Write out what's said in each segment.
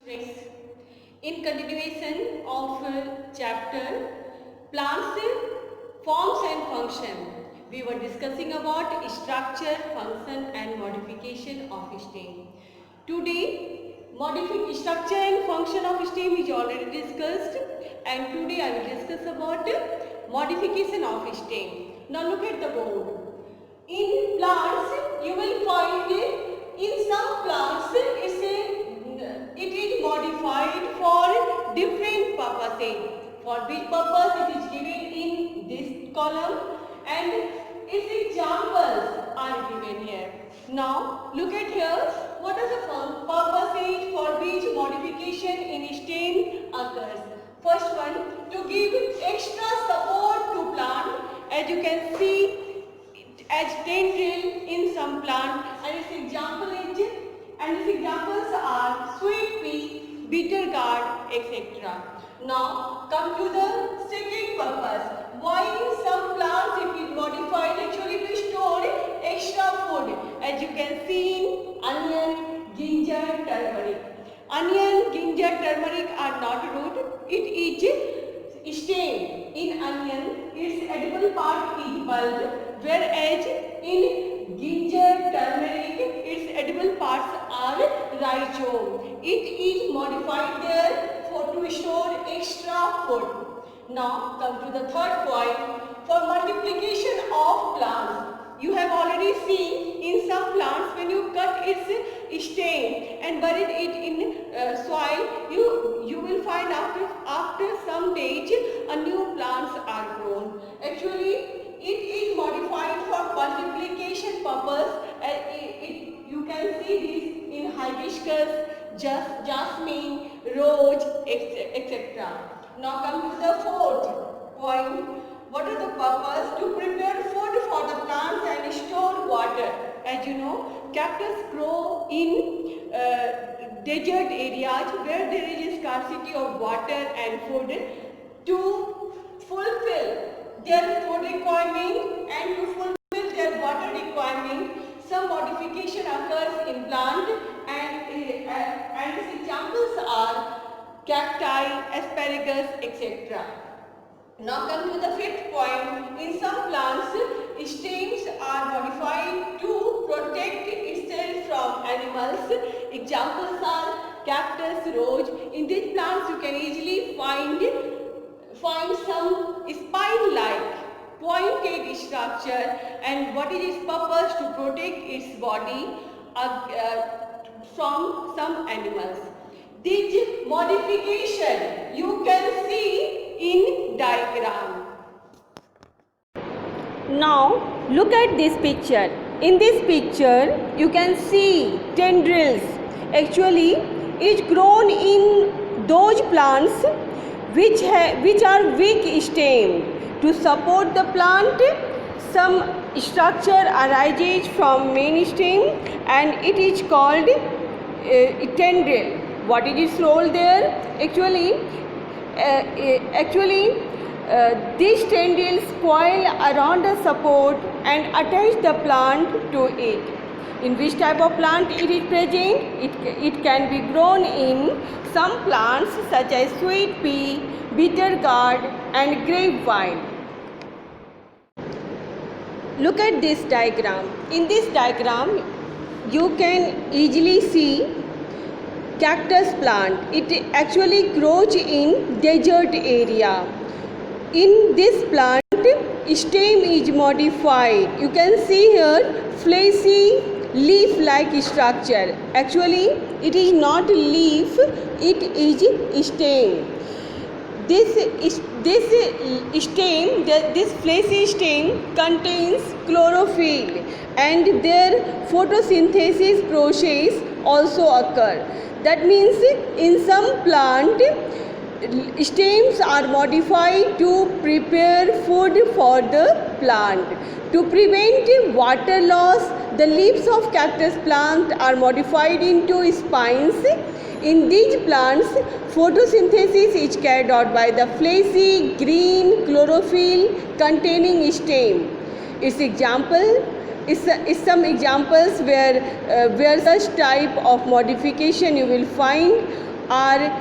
Friends, in continuation of chapter plants, forms and function, we were discussing about structure, function and modification of stem. Today, structure and function of stem is already discussed, and today I will discuss about modification of stem. Now look at the board. In plants, you will find in some plants it is modified for different purposes. For which purpose it is given in this column, and its examples are given here. Now look at here. What are the purposes for which modification in stem occurs? First one, to give extra support to plant, as you can see as tendril in some plant, and its examples are sweet pea, bitter gourd, etc. Now come to the second purpose. Why in some plants it is modified actually to store extra food, as you can see in onion, ginger, turmeric. Onion, ginger, turmeric are not root, it is stem. In onion, its edible part is bulb, whereas in ginger, turmeric, its edible parts are rhizome. It is modified there to store extra food. Now come to the third point. For multiplication of plants, you have already seen in some plants when you cut its stem and buried it in soil, you will find after some days a new plants are grown. Actually, it is modified for multiplication purpose. You can see this in hibiscus, jasmine, rose, etc. Now come to the fourth point. What is the purpose? To prepare food for the plants and store water. As you know, cactus grow in desert areas where there is a scarcity of water and food. To fulfill their food requirement and to fulfill their water requirement, some modification occurs in plant, and its examples are cacti, asparagus, etc. Now come to the fifth point. In some plants, stems are modified to protect itself from animals. Examples are cactus, rose. In these plants, you can easily find some spine-like pointed structure, and what is its purpose? To protect its body from some animals. This modification you can see in diagram. Now look at this picture. In this picture you can see tendrils. Actually it's grown in those plants which are weak stemmed. To support the plant, some structure arises from main stem and it is called tendril. What is its role there? These tendrils coil around the support and attach the plant to it. In which type of plant it is present? It can be grown in some plants such as sweet pea, bitter gourd and grapevine. Look at this diagram. In this diagram, you can easily see cactus plant. It actually grows in desert area. In this plant, stem is modified. You can see here fleshy leaf-like structure. Actually, it is not leaf, it is stem. This fleshy stem contains chlorophyll, and their photosynthesis process also occur. That means in some plant, stems are modified to prepare food for the plant. To prevent water loss, the leaves of cactus plant are modified into spines. In these plants, photosynthesis is carried out by the fleshy green chlorophyll containing stem. Its example is some examples where such type of modification you will find are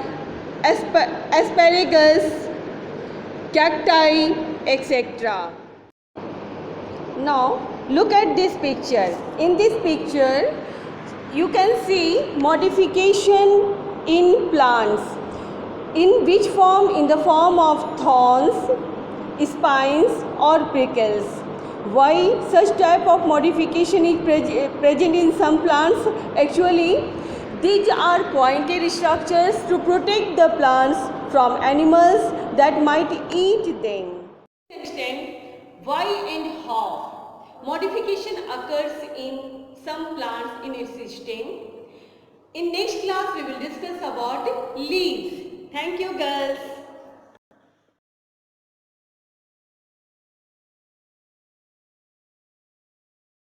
asparagus, cacti, etc. Now look at this picture. In this picture you can see modification in plants. In which form? In the form of thorns, spines or prickles. Why such type of modification is present in some plants? Actually, these are pointed structures to protect the plants from animals that might eat them. Understand why and how modification occurs in some plants in its stem. In next class we will discuss about leaves. Thank you girls.